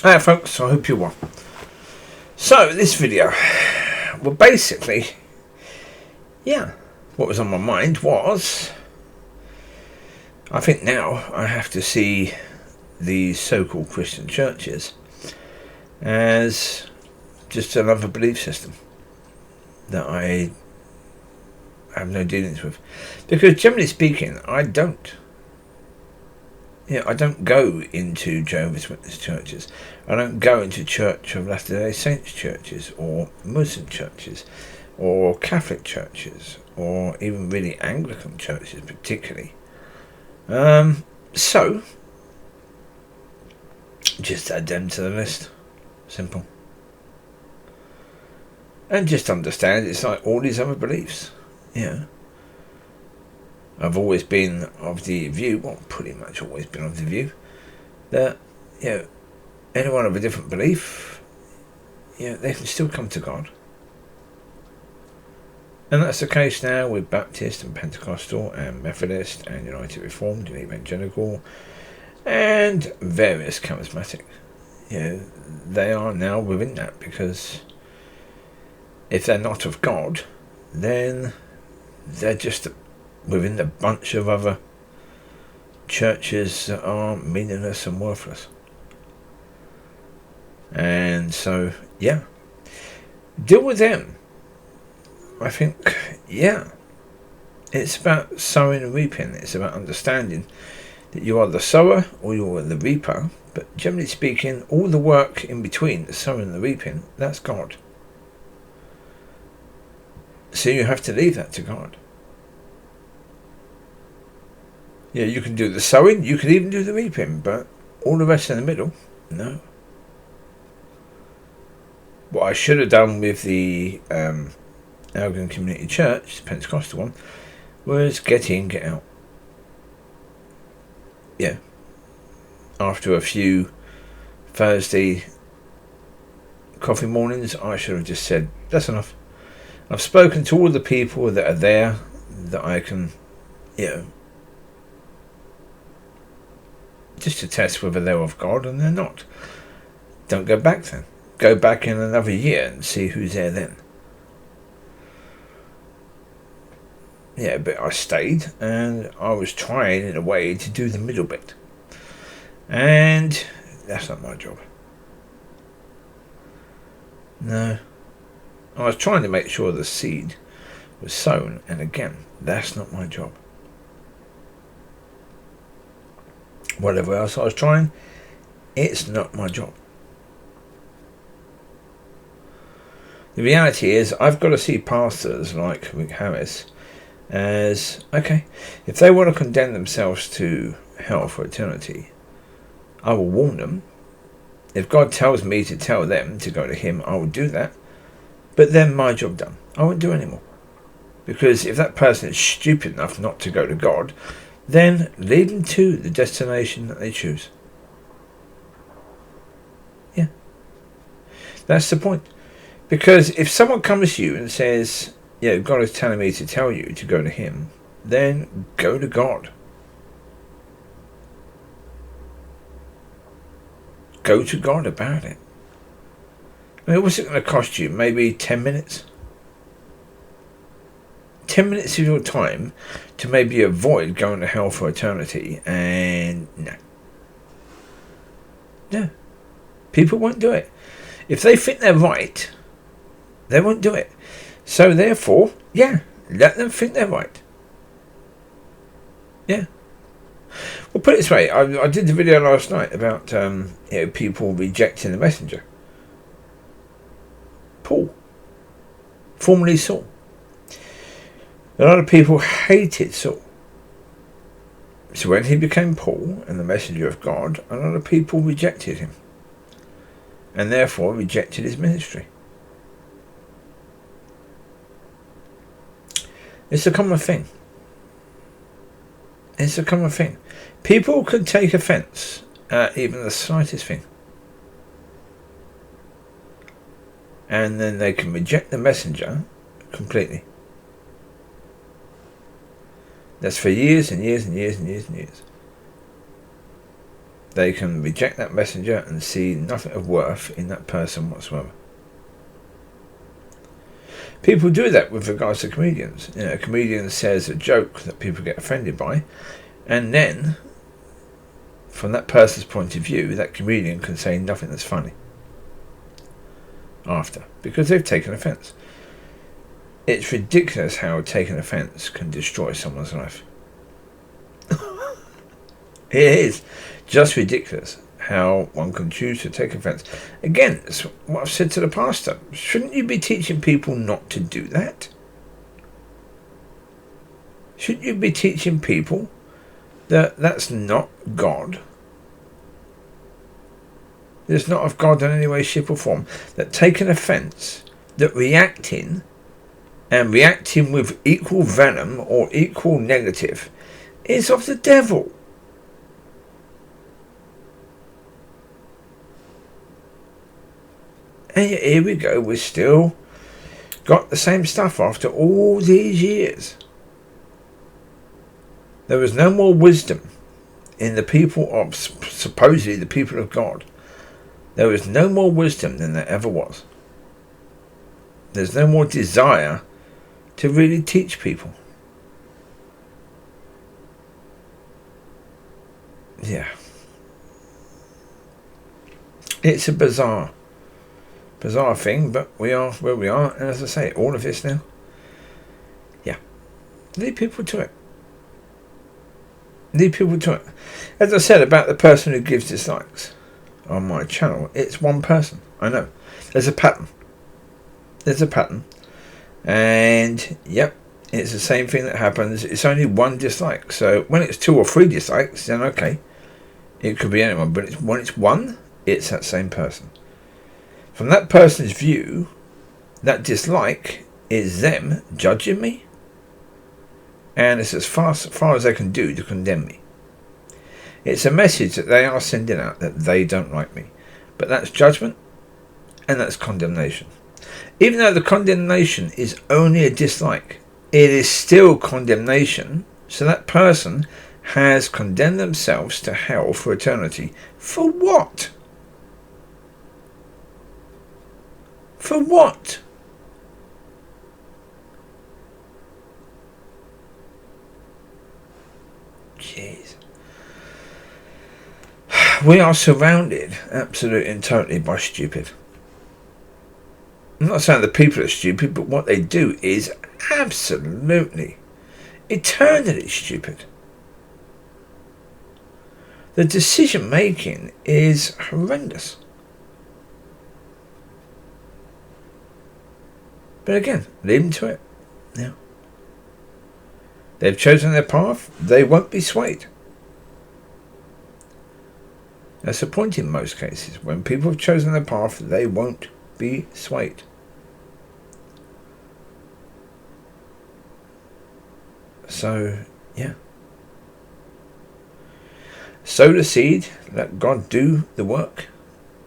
Hi folks, I hope you're well. So this video, well basically, what was on my mind was, I think now I have to see these so-called Christian churches as just another belief system that I have no dealings with. Because generally speaking, I don't go into Jehovah's Witness churches. I don't go into Church of Latter-day Saints churches, or Muslim churches, or Catholic churches, or even really Anglican churches particularly. So, just add them to the list. Simple. And just understand it's like all these other beliefs. I've always been of the view, well, pretty much always been of the view, that, anyone of a different belief, they can still come to God. And that's the case now with Baptist and Pentecostal and Methodist and United Reformed and Evangelical and various charismatic. They are now within that, because if they're not of God, then they're just within the bunch of other churches that are meaningless and worthless. And so, deal with them. I think, it's about sowing and reaping. It's about understanding that you are the sower or you are the reaper. But generally speaking, all the work in between the sowing and the reaping, that's God. So you have to leave that to God. You can do the sowing, you can even do the reaping, but all the rest in the middle, no. What I should have done with the Anglican Community Church, the Pentecostal one, was get in, get out. After a few Thursday coffee mornings, I should have just said, that's enough. I've spoken to all the people that are there that I can, just to test whether they're of God, and they're not. Don't go back then. Go back in another year and see who's there then. But I stayed, and I was trying in a way to do the middle bit. And that's not my job. No. I was trying to make sure the seed was sown, and again, that's not my job. Whatever else I was trying, it's not my job. The reality is, I've got to see pastors like Rick Harris as, okay, if they want to condemn themselves to hell for eternity, I will warn them. If God tells me to tell them to go to Him, I will do that. But then my job done. I won't do anymore. Because if that person is stupid enough not to go to God, then lead them to the destination that they choose. That's the point. Because if someone comes to you and says, God is telling me to tell you to go to Him, then go to God. Go to God about it. I mean, what's it going to cost you? Maybe 10 minutes? 10 minutes of your time to maybe avoid going to hell for eternity, and no. People won't do it. If they think they're right, they won't do it. So therefore, let them think they're right. Well, put it this way, I did the video last night about people rejecting the messenger. Paul, formerly Saul. A lot of people hated Saul. So when he became Paul and the messenger of God, a lot of people rejected him, and therefore rejected his ministry. It's a common thing. It's a common thing. People can take offence at even the slightest thing. And then they can reject the messenger completely. That's for years and years and years and years and years. they can reject that messenger and see nothing of worth in that person whatsoever. People do that with regards to comedians. A comedian says a joke that people get offended by, and then, from that person's point of view, that comedian can say nothing that's funny after, because they've taken offence. It's ridiculous how taking offence can destroy someone's life. It is just ridiculous how one can choose to take offence. Again, it's what I've said to the pastor. Shouldn't you be teaching people not to do that? Shouldn't you be teaching people that that's not God? It's not of God in any way, shape or form. That taking offence, that reacting, and reacting with equal venom or equal negative, is of the devil. And yet here we go, we've still got the same stuff after all these years. There was no more wisdom in the people of, supposedly the people of God. There was no more wisdom than there ever was. There's no more desire to really teach people. Yeah. It's a bizarre thing, but we are where we are, and as I say, all of this now, yeah, lead people to it. Lead people to it. As I said about the person who gives dislikes on my channel, it's one person. I know. There's a pattern. And yep, it's the same thing that happens. It's only one dislike. So when it's 2 or 3 dislikes, then okay, it could be anyone. But when it's one, it's that same person. From that person's view, that dislike is them judging me, and it's as far as they can do to condemn me. It's a message that they are sending out that they don't like me. But that's judgment, and that's condemnation. Even though the condemnation is only a dislike, it is still condemnation. So that person has condemned themselves to hell for eternity. For what? For what? Jeez. We are surrounded absolutely and totally by stupid. I'm not saying the people are stupid, but what they do is absolutely, eternally stupid. The decision making is horrendous. But again, leave them to it. Yeah. They've chosen their path, they won't be swayed. That's the point in most cases. When people have chosen their path, they won't be swayed. So, yeah. Sow the seed, let God do the work,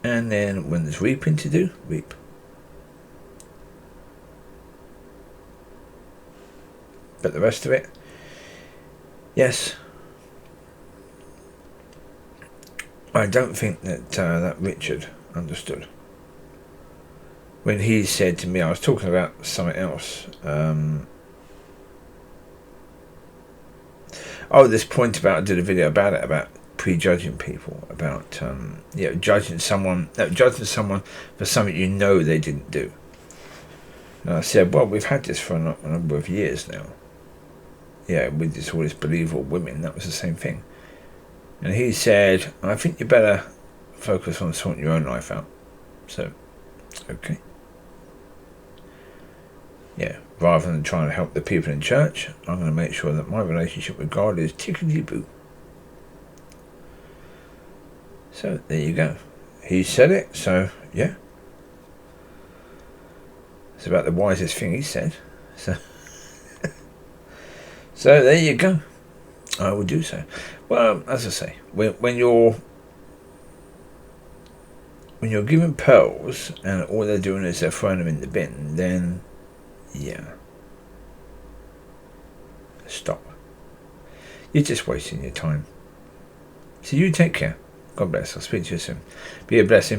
and then when there's reaping to do, reap. But the rest of it, yes, I don't think that that Richard understood. When he said to me, I was talking about something else. This point about, I did a video about it, about prejudging people, about judging someone for something you know they didn't do. And I said, well, we've had this for a number of years now. Yeah, with all this believable women, that was the same thing. And he said, I think you better focus on sorting your own life out. So, okay. Yeah, rather than trying to help the people in church, I'm going to make sure that my relationship with God is tickety-boo. So, there you go. He said it, so, yeah. It's about the wisest thing he said. So, so there you go. I will do so. Well, as I say, when you're giving pearls and all they're doing is they're throwing them in the bin, then yeah, stop. You're just wasting your time. So you take care. God bless. I'll speak to you soon. Be a blessing.